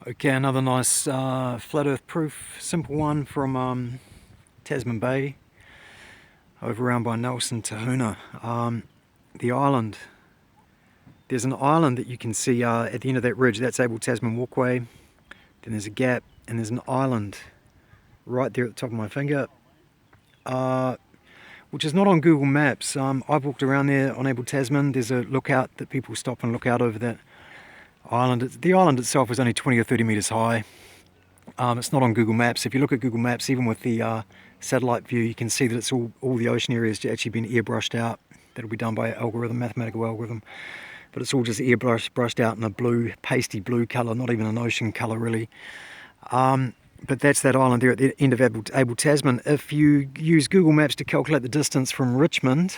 Okay, another nice flat earth proof, simple one from Tasman Bay, over around by Nelson, Tahunanui. The island, there's an island that you can see at the end of that ridge, that's Able Tasman Walkway. Then there's a gap, and there's an island right there at the top of my finger, which is not on Google Maps. I've walked around there on Able Tasman. There's a lookout that people stop and look out over that island. The island itself is only 20 or 30 meters high. It's not on Google Maps. If you look at Google Maps, even with the satellite view, you can see that it's all the ocean area has actually been airbrushed out. That'll be done by an algorithm, mathematical algorithm. But it's all just airbrushed out in a blue, pasty blue colour, not even an ocean colour really. But that's that island there at the end of Able Tasman. If you use Google Maps to calculate the distance from Richmond,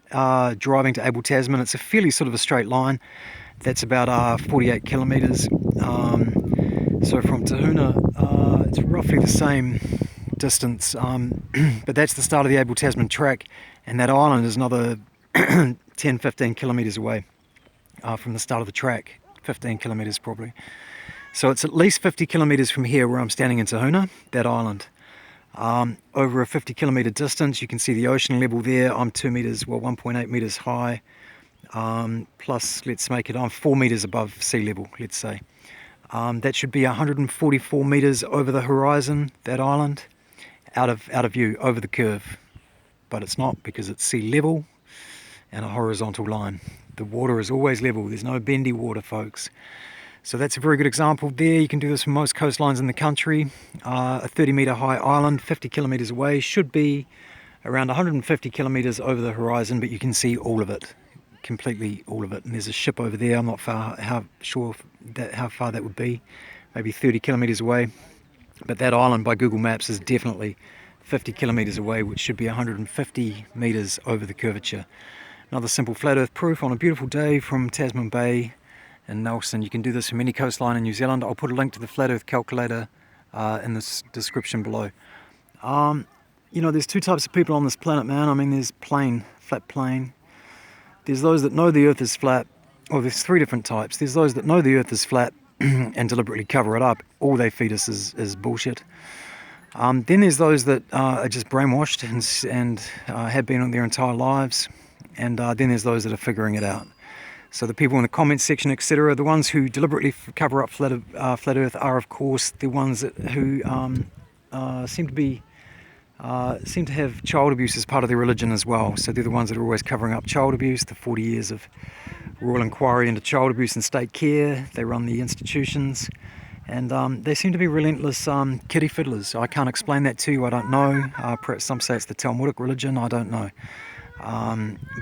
driving to Able Tasman, it's a fairly sort of a straight line. That's about 48 kilometres. So from Tahunanui, it's roughly the same distance, but that's the start of the Able Tasman track, and that island is another 10-15 kilometres away from the start of the track, 15 kilometres probably. So it's at least 50 kilometres from here where I'm standing in Tahunanui, that island. Over a 50 kilometre distance, you can see the ocean level there. I'm 2 metres, well 1.8 metres high, plus let's make it, I'm 4 metres above sea level, let's say. That should be 144 metres over the horizon, that island, out of view, over the curve. But it's not, because it's sea level and a horizontal line. The water is always level, there's no bendy water, folks. So that's a very good example there. You can do this from most coastlines in the country. A 30 metre high island, 50 kilometres away, should be around 150 kilometres over the horizon, but you can see all of it. Completely all of it. And there's a ship over there. I'm not sure how far that would be, maybe 30 kilometres away, but that island by Google Maps is definitely 50 kilometres away, which should be 150 metres over the curvature. Another simple flat earth proof on a beautiful day from Tasman Bay in Nelson. You can do this from any coastline in New Zealand. I'll put a link to the flat earth calculator in the description below. You know, there's two types of people on this planet, man. I mean, there's flat plane. There's those that know the earth is flat. Well, there's three different types. There's those that know the earth is flat and deliberately cover it up. All they feed us is bullshit. Then there's those that are just brainwashed and have been their entire lives. And then there's those that are figuring it out. So the people in the comments section, etc., the ones who deliberately cover up flat earth are, of course, the ones who seem to have child abuse as part of their religion as well. So they're the ones that are always covering up child abuse, the 40 years of royal inquiry into child abuse and state care. They run the institutions, and they seem to be relentless kitty fiddlers. I can't explain that to you, I don't know. Perhaps some say it's the Talmudic religion, I don't know.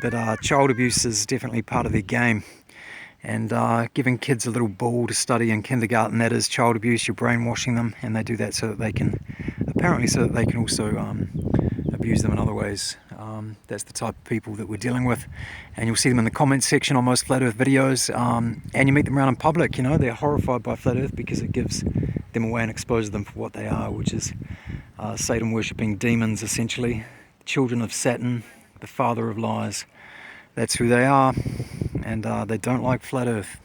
But child abuse is definitely part of their game. And giving kids a little ball to study in kindergarten, that is child abuse. You're brainwashing them, and they do that so that they can, apparently so that they can also abuse them in other ways. That's the type of people that we're dealing with, and you'll see them in the comments section on most flat earth videos, and you meet them around in public. You know, they're horrified by flat earth because it gives them away and exposes them for what they are, which is Satan worshipping demons, essentially, children of Satan, the father of lies. That's who they are, and they don't like flat earth.